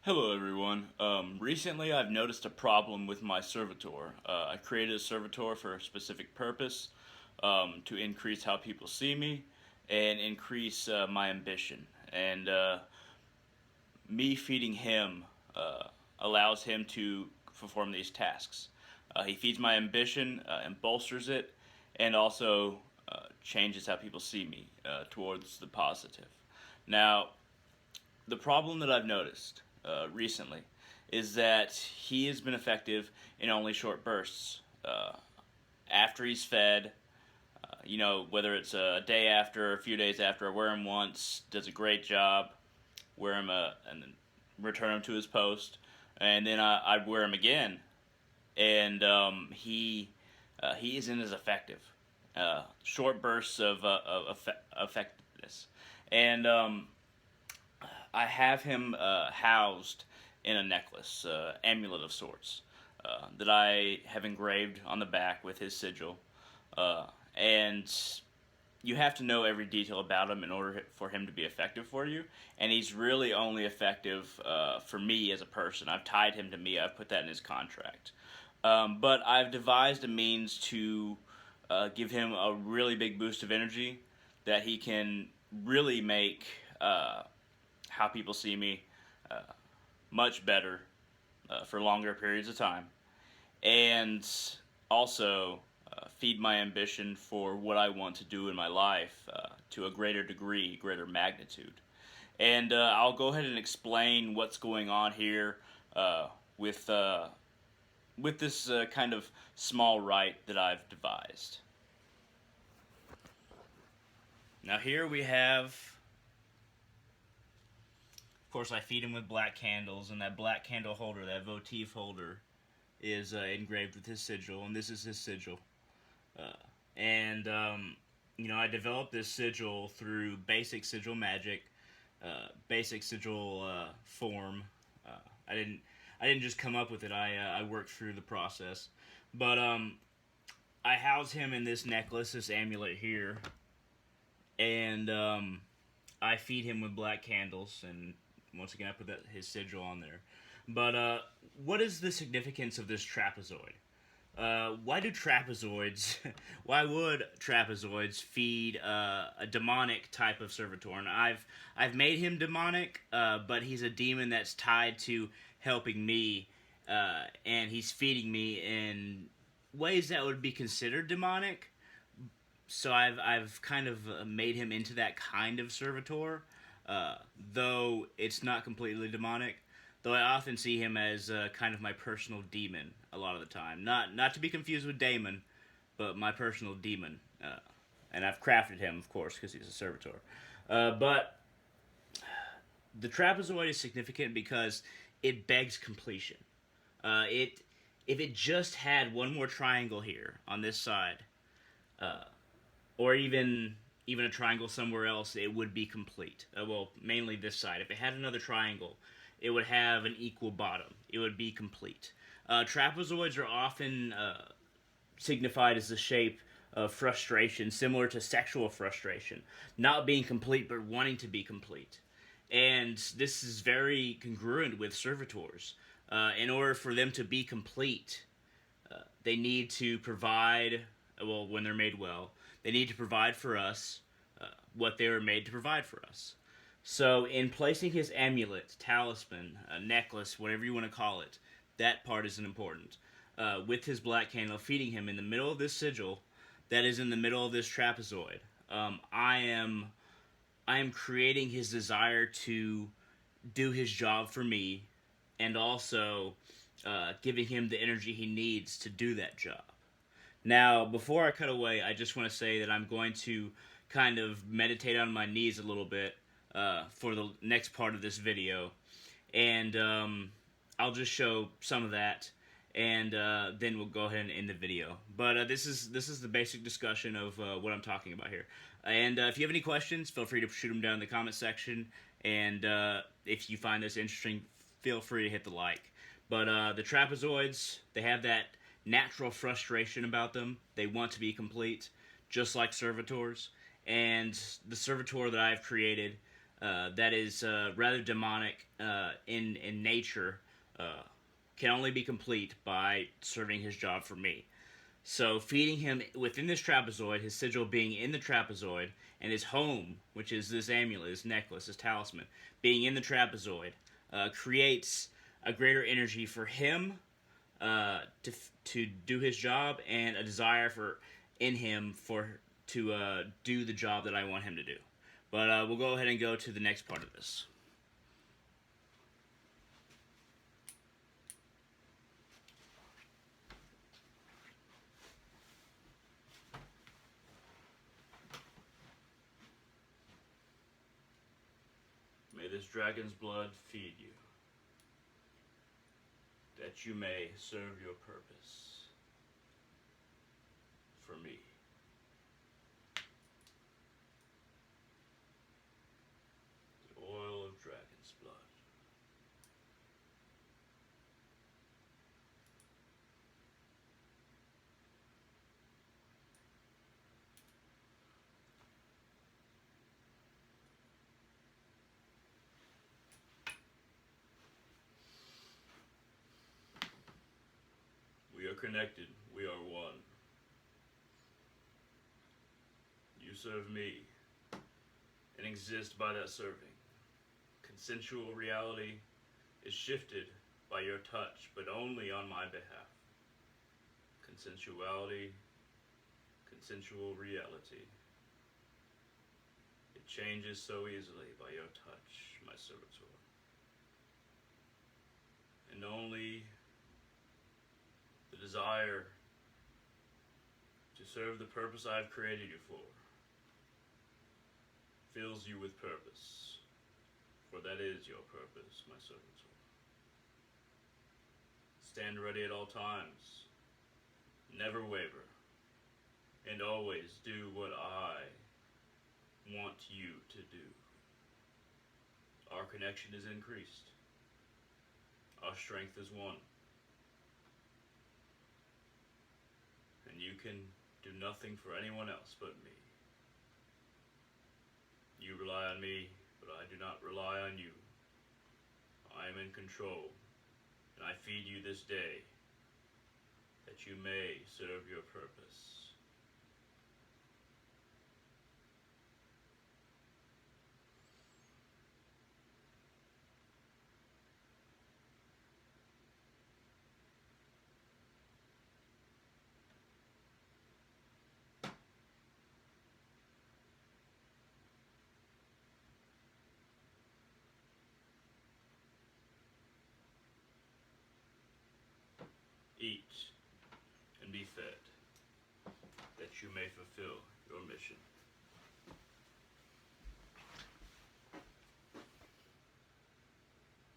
Hello everyone. Recently I've noticed a problem with my servitor. I created a servitor for a specific purpose, to increase how people see me and increase my ambition. And me feeding him allows him to perform these tasks. He feeds my ambition and bolsters it, and also changes how people see me towards the positive. Now, the problem that I've noticed recently is that he has been effective in only short bursts. After he's fed, whether it's a day after, a few days after, I wear him once, does a great job, wear him and then return him to his post, and then I'd wear him again, and he isn't as effective. Short bursts of effectiveness, and I have him housed in a necklace, amulet of sorts, that I have engraved on the back with his sigil. And you have to know every detail about him in order for him to be effective for you. And he's really only effective for me as a person. I've tied him to me. I've put that in his contract. But I've devised a means to give him a really big boost of energy that he can really make how people see me uh, much better for longer periods of time, and also feed my ambition for what I want to do in my life to a greater degree, greater magnitude. And I'll go ahead and explain what's going on here with this kind of small rite that I've devised. Now here we have, of course, I feed him with black candles, and that black candle holder, that votive holder, is engraved with his sigil, and this is his sigil. Uh, and I developed this sigil through basic sigil magic, basic sigil form. Uh, I didn't I didn't just come up with it. I worked through the process, but I house him in this necklace, this amulet here, and I feed him with black candles, and once again I put his sigil on there. But what is the significance of this trapezoid? Why do trapezoids? Why would trapezoids feed a demonic type of servitor? And I've made him demonic, but he's a demon that's tied to helping me, and he's feeding me in ways that would be considered demonic. So I've kind of made him into that kind of servitor, though it's not completely demonic. Though I often see him as kind of my personal demon a lot of the time. Not to be confused with Damon, but my personal demon. And I've crafted him, of course, because he's a servitor. But the trapezoid is significant because it begs completion. It If it just had one more triangle here on this side, or even a triangle somewhere else, it would be complete. Well, mainly this side. If it had another triangle, it would have an equal bottom. It would be complete. Trapezoids are often signified as the shape of frustration, similar to sexual frustration, not being complete but wanting to be complete. And this is very congruent with servitors. In order for them to be complete, they need to provide, well, when they're made well, they need to provide for us what they were made to provide for us. So, in placing his amulet, talisman, necklace, whatever you want to call it, that part isn't important. With his black candle, feeding him in the middle of this sigil, that is in the middle of this trapezoid, I am creating his desire to do his job for me, and also giving him the energy he needs to do that job. Now, before I cut away, I just want to say that I'm going to kind of meditate on my knees a little bit for the next part of this video, and I'll just show some of that, and then we'll go ahead and end the video. But this is the basic discussion of what I'm talking about here. And if you have any questions, feel free to shoot them down in the comment section, and if you find this interesting, feel free to hit the like. But the trapezoids, they have that natural frustration about them. They want to be complete, just like servitors. And the servitor that I've created that is rather demonic in nature can only be complete by serving his job for me. So feeding him within this trapezoid, his sigil being in the trapezoid, and his home, which is this amulet, this necklace, this talisman, being in the trapezoid, creates a greater energy for him to do his job, and a desire in him to do the job that I want him to do. But we'll go ahead and go to the next part of this. May this dragon's blood feed you, that you may serve your purpose for me. The oil of dragon's blood. We are connected. We are one. You serve me and exist by that serving. Consensual reality is shifted by your touch, but only on my behalf. Consensuality, consensual reality. It changes so easily by your touch, my servitor. And only the desire to serve the purpose I have created you for fills you with purpose, for that is your purpose, my servitor. Stand ready at all times, never waver, and always do what I want you to do. Our connection is increased. Our strength is one. And you can do nothing for anyone else but me. You rely on me, but I do not rely on you. I am in control, and I feed you this day, that you may serve your purpose. Eat and be fed, that you may fulfill your mission.